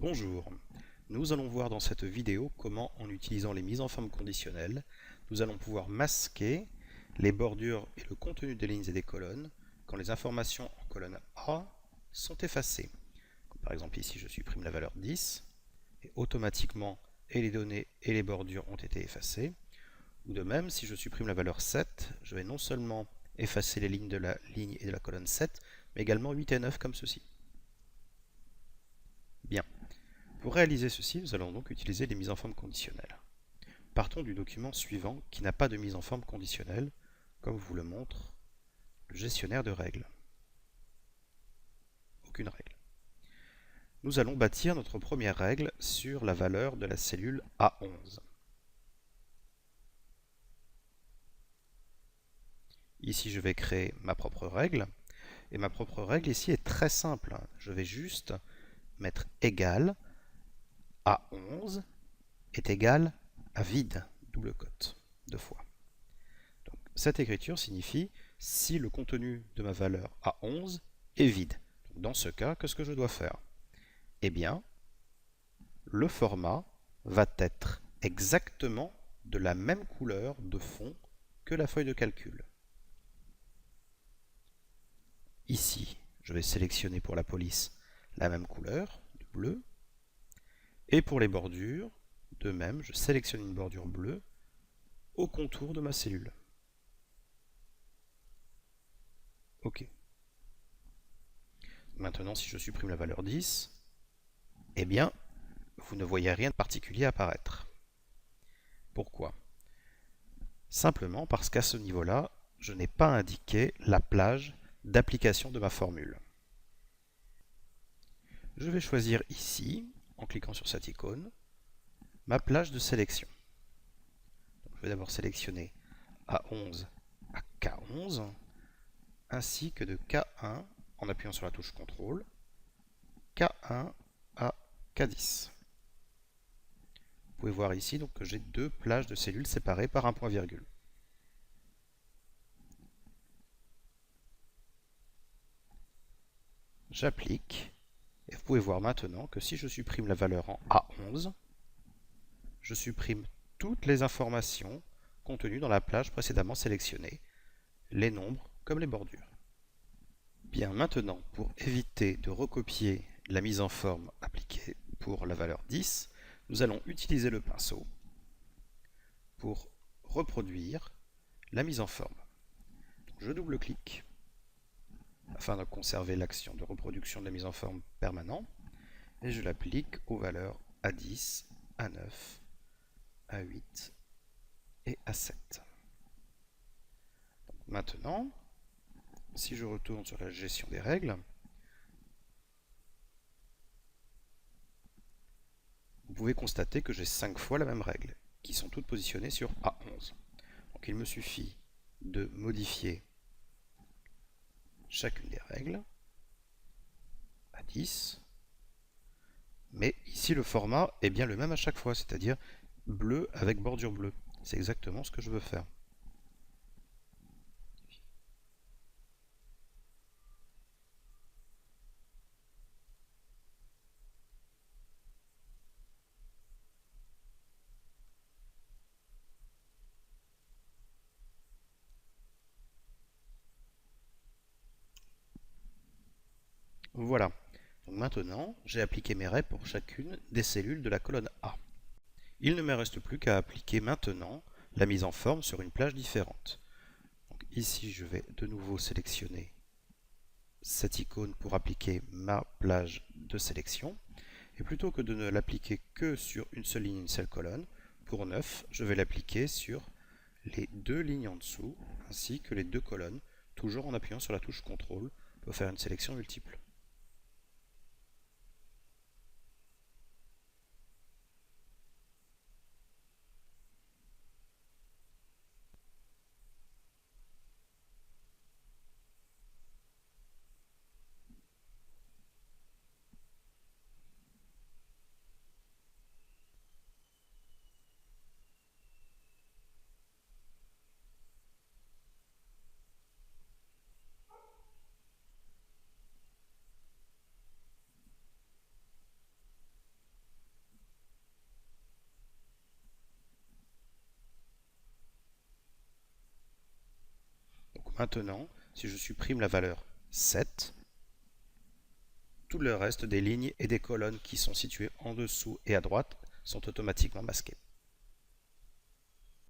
Bonjour, nous allons voir dans cette vidéo comment, en utilisant les mises en forme conditionnelles, nous allons pouvoir masquer les bordures et le contenu des lignes et des colonnes quand les informations en colonne A sont effacées. Par exemple ici je supprime la valeur 10 et automatiquement et les données et les bordures ont été effacées. Ou de même, si je supprime la valeur 7, je vais non seulement effacer les lignes de la ligne et de la colonne 7, mais également 8 et 9 comme ceci. Bien. Pour réaliser ceci, nous allons donc utiliser les mises en forme conditionnelles. Partons du document suivant qui n'a pas de mise en forme conditionnelle, comme vous le montre le gestionnaire de règles. Aucune règle. Nous allons bâtir notre première règle sur la valeur de la cellule A11. Ici, je vais créer ma propre règle. Et ma propre règle ici est très simple. Je vais juste mettre égal A11 est égal à vide, double cote, deux fois. Donc, cette écriture signifie si le contenu de ma valeur A11 est vide. Donc, dans ce cas, qu'est-ce que je dois faire? Eh bien, le format va être exactement de la même couleur de fond que la feuille de calcul. Ici, je vais sélectionner pour la police la même couleur, du bleu. Et pour les bordures, de même, je sélectionne une bordure bleue au contour de ma cellule. OK. Maintenant, si je supprime la valeur 10, eh bien, vous ne voyez rien de particulier apparaître. Pourquoi? Simplement parce qu'à ce niveau-là, je n'ai pas indiqué la plage d'application de ma formule. Je vais choisir ici, en cliquant sur cette icône, ma plage de sélection. Donc, je vais d'abord sélectionner A11 à K11, ainsi que de K1 en appuyant sur la touche CTRL, K1 à K10. Vous pouvez voir ici donc, que j'ai deux plages de cellules séparées par un point-virgule. J'applique, et vous pouvez voir maintenant que si je supprime la valeur en A11, je supprime toutes les informations contenues dans la plage précédemment sélectionnée, les nombres comme les bordures. Bien, maintenant, pour éviter de recopier la mise en forme appliquée pour la valeur 10, nous allons utiliser le pinceau pour reproduire la mise en forme. Donc, je double-clique afin de conserver l'action de reproduction de la mise en forme permanente et je l'applique aux valeurs A10, A9, A8 et A7. Donc, maintenant, si je retourne sur la gestion des règles, vous pouvez constater que j'ai 5 fois la même règle, qui sont toutes positionnées sur A11. Donc il me suffit de modifier chacune des règles à 10, mais ici le format est bien le même à chaque fois, c'est-à-dire bleu avec bordure bleue. C'est exactement ce que je veux faire. Voilà. Donc maintenant, j'ai appliqué mes règles pour chacune des cellules de la colonne A. Il ne me reste plus qu'à appliquer maintenant la mise en forme sur une plage différente. Donc ici, je vais de nouveau sélectionner cette icône pour appliquer ma plage de sélection. Et plutôt que de ne l'appliquer que sur une seule ligne, une seule colonne, pour 9, je vais l'appliquer sur les deux lignes en dessous, ainsi que les deux colonnes, toujours en appuyant sur la touche CTRL pour faire une sélection multiple. maintenant, si je supprime la valeur 7, tout le reste des lignes et des colonnes qui sont situées en dessous et à droite sont automatiquement masquées.